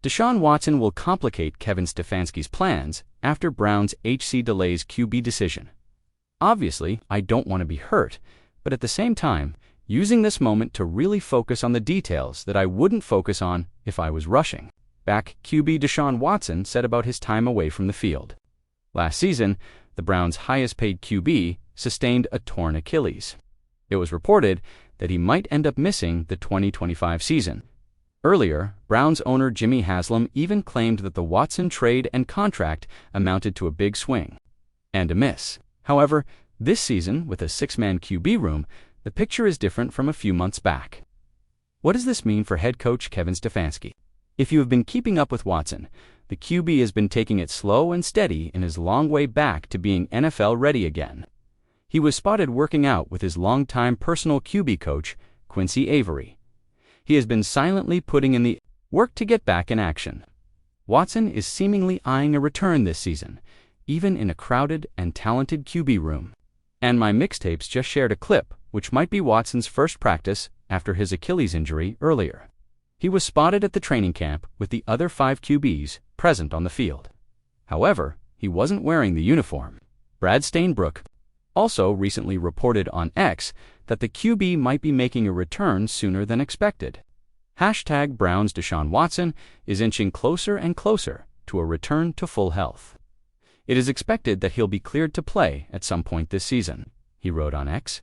Deshaun Watson will complicate Kevin Stefanski's plans after Browns HC delays QB decision. Obviously, I don't want to be hurt, but at the same time, using this moment to really focus on the details that I wouldn't focus on if I was rushing. Back QB Deshaun Watson said about his time away from the field. Last season, the Browns' highest-paid QB sustained a torn Achilles. It was reported that he might end up missing the 2025 season. Earlier, Browns owner Jimmy Haslam even claimed that the Watson trade and contract amounted to a big swing and a miss. However, this season, with a six-man QB room, the picture is different from a few months back. What does this mean for head coach Kevin Stefanski? If you have been keeping up with Watson, the QB has been taking it slow and steady in his long way back to being NFL ready again. He was spotted working out with his longtime personal QB coach, Quincy Avery. He has been silently putting in the work to get back in action. Watson is seemingly eyeing a return this season, even in a crowded and talented QB room. And my mixtapes just shared a clip, which might be Watson's first practice after his Achilles injury earlier. He was spotted at the training camp with the other 5 QBs present on the field. However, he wasn't wearing the uniform. Brad Stainbrook also recently reported on X that the QB might be making a return sooner than expected. #Browns Deshaun Watson is inching closer and closer to a return to full health. It is expected that he'll be cleared to play at some point this season, he wrote on X.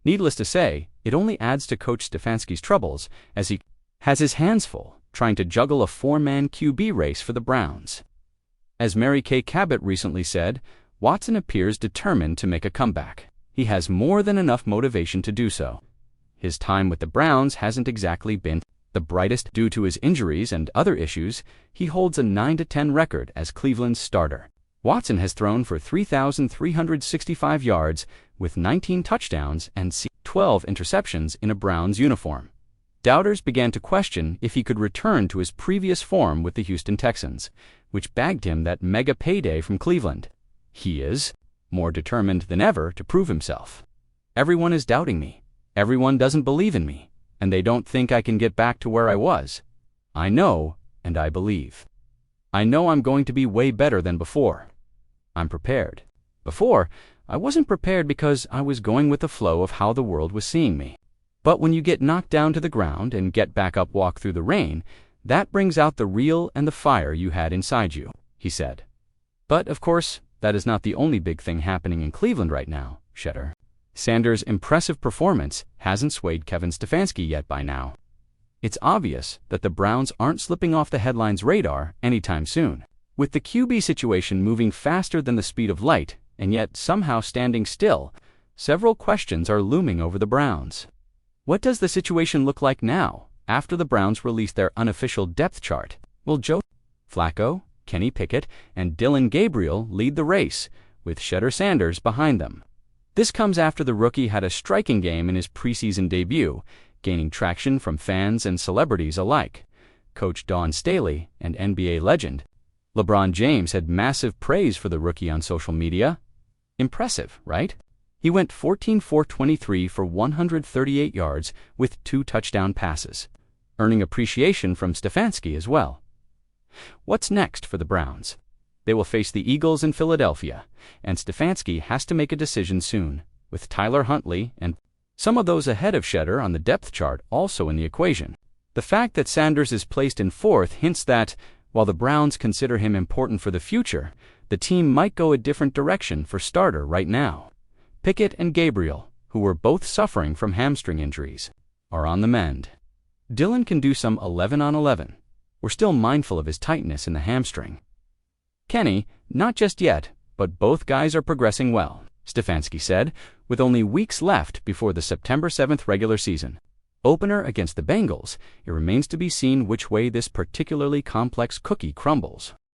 Needless to say, it only adds to Coach Stefanski's troubles as he has his hands full trying to juggle a 4-man QB race for the Browns. As Mary Kay Cabot recently said, Watson appears determined to make a comeback. He has more than enough motivation to do so. His time with the Browns hasn't exactly been the brightest due to his injuries and other issues. He holds a 9-10 record as Cleveland's starter. Watson has thrown for 3,365 yards with 19 touchdowns and 12 interceptions in a Browns uniform. Doubters began to question if he could return to his previous form with the Houston Texans, which bagged him that mega payday from Cleveland. He is more determined than ever to prove himself. Everyone is doubting me. Everyone doesn't believe in me, and they don't think I can get back to where I was. I know, and I believe. I know I'm going to be way better than before. I'm prepared. Before, I wasn't prepared because I was going with the flow of how the world was seeing me. But when you get knocked down to the ground and get back up, walk through the rain, that brings out the real and the fire you had inside you, he said. But, of course, that is not the only big thing happening in Cleveland right now, Cheddar. Sanders' impressive performance hasn't swayed Kevin Stefanski yet by now. It's obvious that the Browns aren't slipping off the headlines' radar anytime soon. With the QB situation moving faster than the speed of light and yet somehow standing still, several questions are looming over the Browns. What does the situation look like now, after the Browns release their unofficial depth chart? Will Joe Flacco, Kenny Pickett, and Dillon Gabriel lead the race, with Shedeur Sanders behind them? This comes after the rookie had a striking game in his preseason debut, gaining traction from fans and celebrities alike. Coach Dawn Staley and NBA legend LeBron James had massive praise for the rookie on social media. Impressive, right? He went 14-for-23 for 138 yards with 2 touchdown passes, earning appreciation from Stefanski as well. What's next for the Browns? They will face the Eagles in Philadelphia, and Stefanski has to make a decision soon, with Tyler Huntley and some of those ahead of Shedeur on the depth chart also in the equation. The fact that Sanders is placed in 4th hints that, while the Browns consider him important for the future, the team might go a different direction for starter right now. Pickett and Gabriel, who were both suffering from hamstring injuries, are on the mend. Dillon can do some 11-on-11. We're still mindful of his tightness in the hamstring. Kenny, not just yet, but both guys are progressing well, Stefanski said, with only weeks left before the September 7th regular season opener against the Bengals. It remains to be seen which way this particularly complex cookie crumbles.